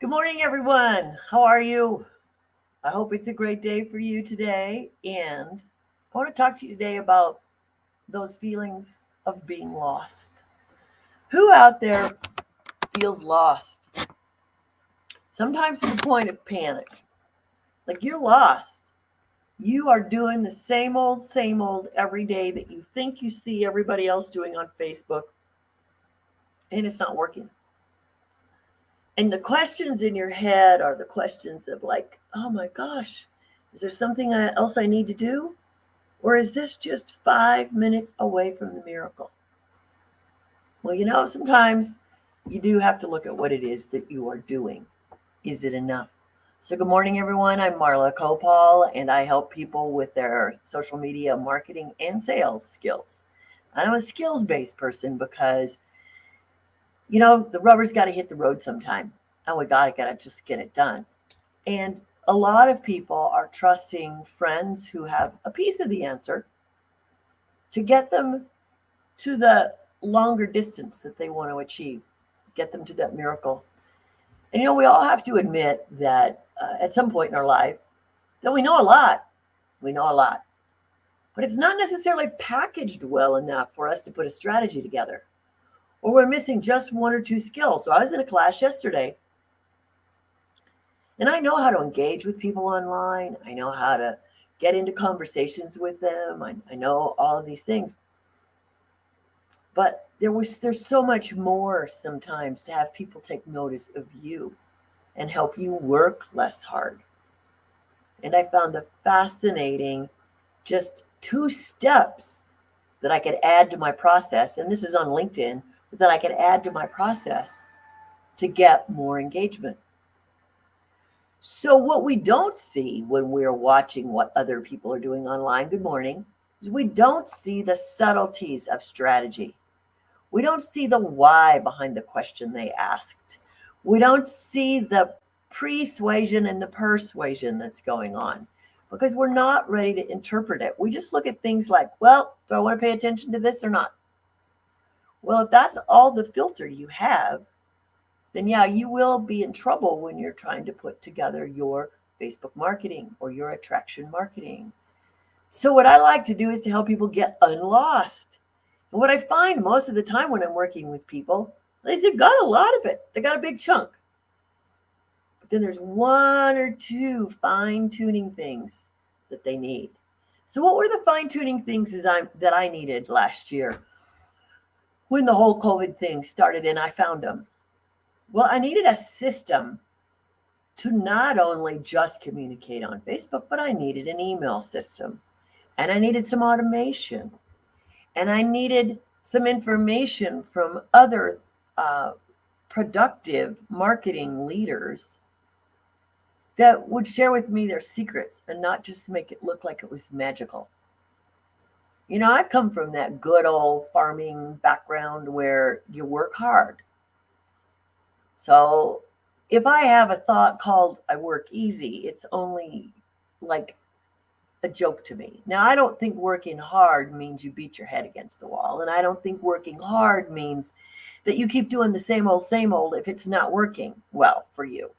Good morning, everyone. How are you? I hope it's a great day for you today. And I want to talk to you today about those feelings of being lost. Who out there feels lost? Sometimes to the point of panic. Like you're lost. You are doing the same old every day that you think you see everybody else doing on Facebook, and it's not working. And the questions in your head are the questions of, like, oh my gosh, is there something else I need to do? Or is this just 5 minutes away from the miracle? Well, sometimes you do have to look at what it is that you are doing. Is it enough? So, good morning, everyone. I'm Marla Copal, and I help people with their social media marketing and sales skills. I'm a skills based person because, the rubber's got to hit the road sometime, and we got to just get it done. And a lot of people are trusting friends who have a piece of the answer to get them to the longer distance that they want to achieve, get them to that miracle. And we all have to admit that at some point in our life that we know a lot. We know a lot, but it's not necessarily packaged well enough for us to put a strategy together, or we're missing just one or two skills. So I was in a class yesterday, and I know how to engage with people online. I know how to get into conversations with them. I know all of these things. But there's so much more sometimes to have people take notice of you and help you work less hard. And I found the fascinating just 2 steps that I could add to my process, and this is on LinkedIn, that I could add to my process to get more engagement. So what we don't see when we're watching what other people are doing online, good morning, is we don't see the subtleties of strategy. We don't see the why behind the question they asked. We don't see the persuasion and the persuasion that's going on because we're not ready to interpret it. We just look at things like, well, do I want to pay attention to this or not? Well, if that's all the filter you have, then yeah, you will be in trouble when you're trying to put together your Facebook marketing or your attraction marketing. So what I like to do is to help people get unlost. And what I find most of the time when I'm working with people, they've got a lot of it. They got a big chunk. But then there's one or two fine-tuning things that they need. So what were the fine-tuning things that I needed last year when the whole COVID thing started and I found them? Well, I needed a system to not only just communicate on Facebook, but I needed an email system. And I needed some automation. And I needed some information from other productive marketing leaders that would share with me their secrets and not just make it look like it was magical. I come from that good old farming background where you work hard. So if I have a thought called I work easy, it's only like a joke to me. Now, I don't think working hard means you beat your head against the wall. And I don't think working hard means that you keep doing the same old if it's not working well for you.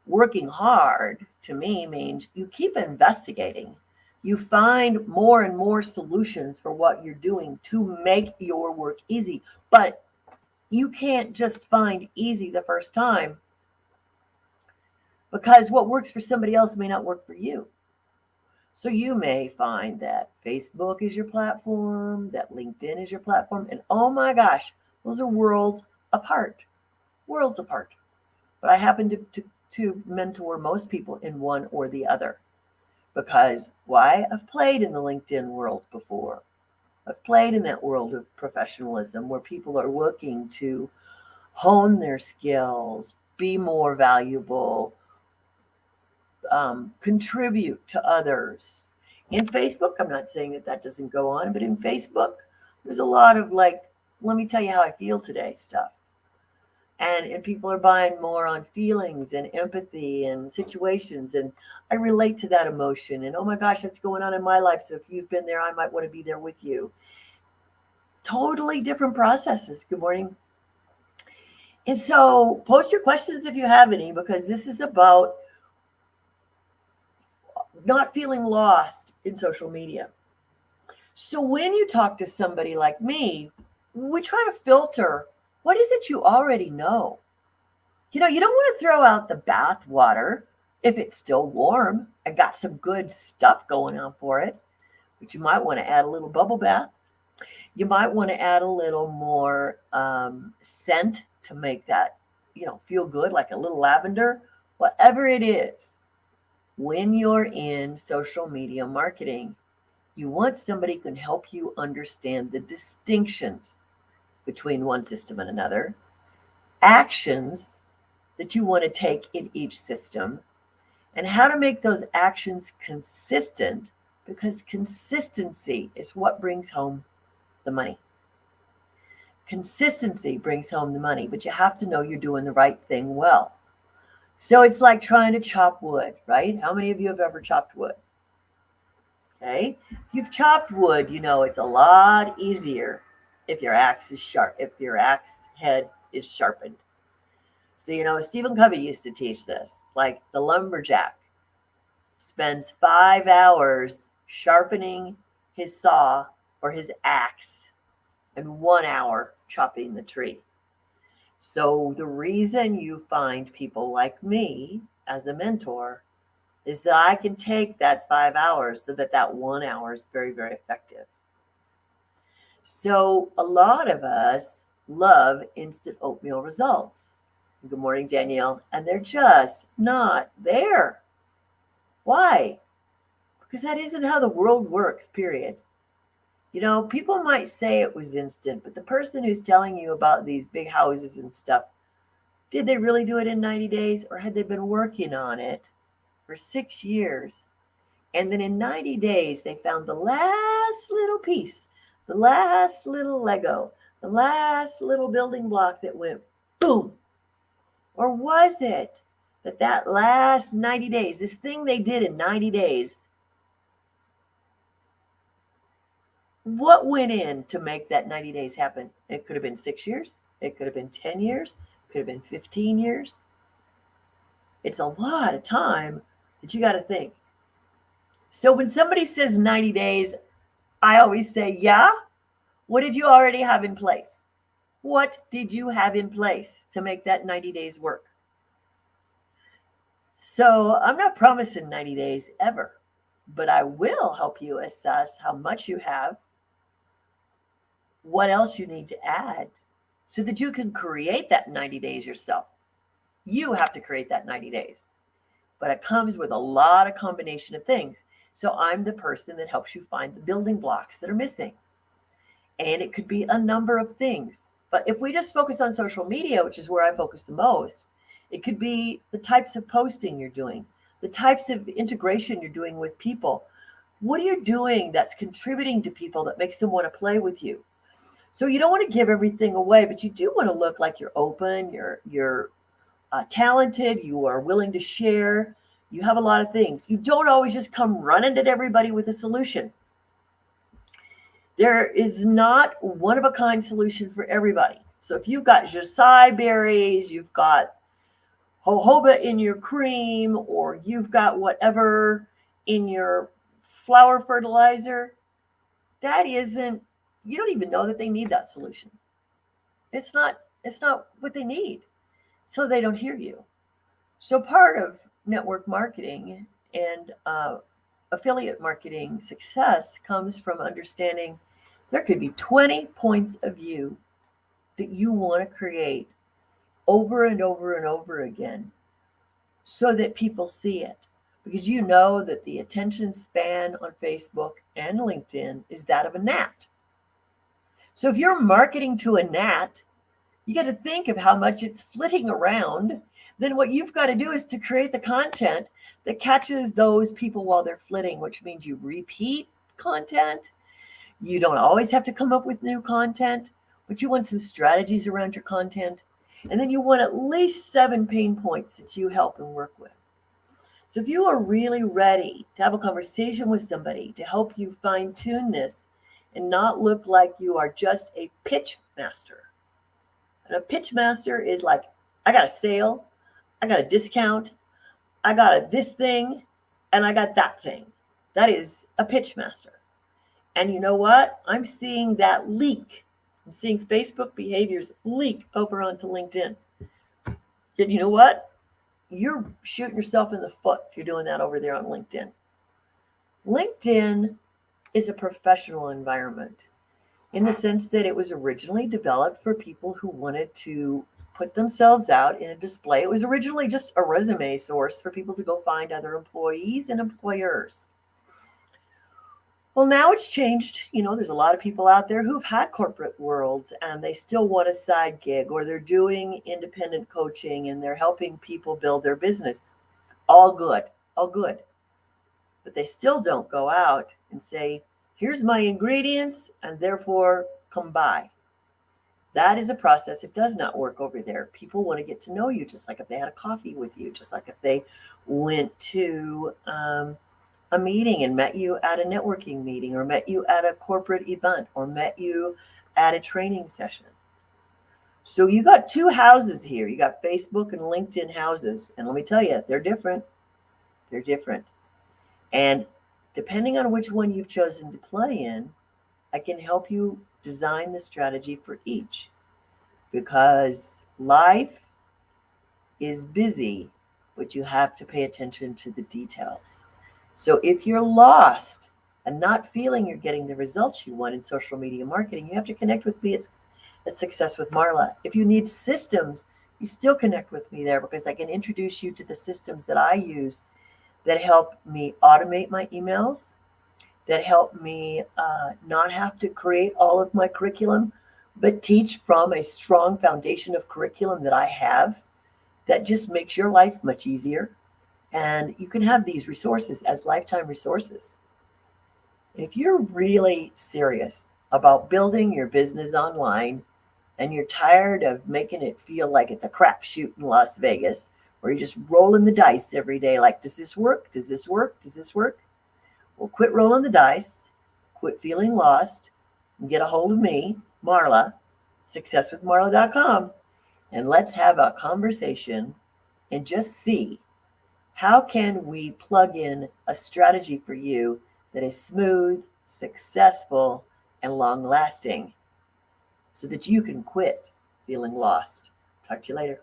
Working hard to me means you keep investigating. You find more and more solutions for what you're doing to make your work easy. But you can't just find easy the first time, because what works for somebody else may not work for you. So you may find that Facebook is your platform, that LinkedIn is your platform, and oh my gosh, those are worlds apart. Worlds apart. But I happen to mentor most people in one or the other. Because why? I've played in the LinkedIn world before. I've played in that world of professionalism where people are looking to hone their skills, be more valuable, contribute to others. In Facebook, I'm not saying that doesn't go on, but in Facebook, there's a lot of like, let me tell you how I feel today stuff. And people are buying more on feelings and empathy and situations. And I relate to that emotion. And oh my gosh, that's going on in my life. So if you've been there, I might want to be there with you. Totally different processes. Good morning. And so post your questions if you have any, because this is about not feeling lost in social media. So when you talk to somebody like me, we try to filter what is it you already know. You don't want to throw out the bath water if it's still warm and got some good stuff going on for it, but you might want to add a little bubble bath. You might want to add a little more scent to make that, feel good, like a little lavender, whatever it is. When you're in social media marketing, you want somebody who can help you understand the distinctions between one system and another, actions that you want to take in each system, and how to make those actions consistent, because consistency is what brings home the money. Consistency brings home the money, but you have to know you're doing the right thing well. So it's like trying to chop wood, right? How many of you have ever chopped wood? Okay. If you've chopped wood, it's a lot easier if your axe is sharp, if your axe head is sharpened. So, Stephen Covey used to teach this, like the lumberjack spends 5 hours sharpening his saw or his axe and 1 hour chopping the tree. So the reason you find people like me as a mentor is that I can take that 5 hours so that 1 hour is very, very effective. So a lot of us love instant oatmeal results. Good morning, Danielle. And they're just not there. Why? Because that isn't how the world works, period. People might say it was instant, but the person who's telling you about these big houses and stuff, did they really do it in 90 days, or had they been working on it for 6 years? And then in 90 days, they found the last little piece, the last little Lego, the last little building block that went boom. Or was it that last 90 days, this thing they did in 90 days, what went in to make that 90 days happen? It could have been 6 years. It could have been 10 years. It could have been 15 years. It's a lot of time that you got to think. So when somebody says 90 days, I always say, yeah, what did you already have in place? What did you have in place to make that 90 days work? So I'm not promising 90 days ever, but I will help you assess how much you have, what else you need to add, so that you can create that 90 days yourself. You have to create that 90 days, but it comes with a lot of combination of things. So I'm the person that helps you find the building blocks that are missing. And it could be a number of things. But if we just focus on social media, which is where I focus the most, it could be the types of posting you're doing, the types of integration you're doing with people. What are you doing that's contributing to people that makes them want to play with you? So you don't want to give everything away, but you do want to look like you're open, you're talented, you are willing to share, you have a lot of things. You don't always just come running at everybody with a solution. There is not one of a kind solution for everybody. So if you've got acai berries, you've got jojoba in your cream, or you've got whatever in your flower fertilizer, you don't even know that they need that solution. It's not what they need. So they don't hear you. So part of network marketing and affiliate marketing success comes from understanding there could be 20 points of view that you want to create over and over and over again so that people see it. Because you know that the attention span on Facebook and LinkedIn is that of a gnat. So if you're marketing to a gnat, you got to think of how much it's flitting around. Then what you've got to do is to create the content that catches those people while they're flitting, which means you repeat content. You don't always have to come up with new content, but you want some strategies around your content. And then you want at least 7 pain points that you help and work with. So if you are really ready to have a conversation with somebody to help you fine tune this and not look like you are just a pitch master, And a pitch master is like, I got a sale, I got a discount, I got a this thing, and I got that thing. That is a pitch master. And you know what? I'm seeing that leak. I'm seeing Facebook behaviors leak over onto LinkedIn. And you know what? You're shooting yourself in the foot if you're doing that over there on LinkedIn. LinkedIn is a professional environment in the sense that it was originally developed for people who wanted to put themselves out in a display. It was originally just a resume source for people to go find other employees and employers. Well, now it's changed. There's a lot of people out there who've had corporate worlds and they still want a side gig, or they're doing independent coaching and they're helping people build their business. All good, all good. But they still don't go out and say, here's my ingredients and therefore come by. That is a process. It does not work over there. People want to get to know you, just like if they had a coffee with you, just like if they went to a meeting and met you at a networking meeting, or met you at a corporate event, or met you at a training session. So you got two houses here. You got Facebook and LinkedIn houses. And let me tell you, they're different. They're different. And depending on which one you've chosen to play in, I can help you design the strategy for each, because life is busy, but you have to pay attention to the details. So if you're lost and not feeling you're getting the results you want in social media marketing, you have to connect with me at Success with Marla. If you need systems, you still connect with me there, because I can introduce you to the systems that I use that help me automate my emails, that help me not have to create all of my curriculum, but teach from a strong foundation of curriculum that I have that just makes your life much easier. And you can have these resources as lifetime resources. And if you're really serious about building your business online and you're tired of making it feel like it's a crapshoot in Las Vegas, where you're just rolling the dice every day, like, does this work? Does this work? Does this work? Well, quit rolling the dice, quit feeling lost, and get a hold of me, Marla, successwithmarla.com, and let's have a conversation and just see, how can we plug in a strategy for you that is smooth, successful, and long-lasting, so that you can quit feeling lost. Talk to you later.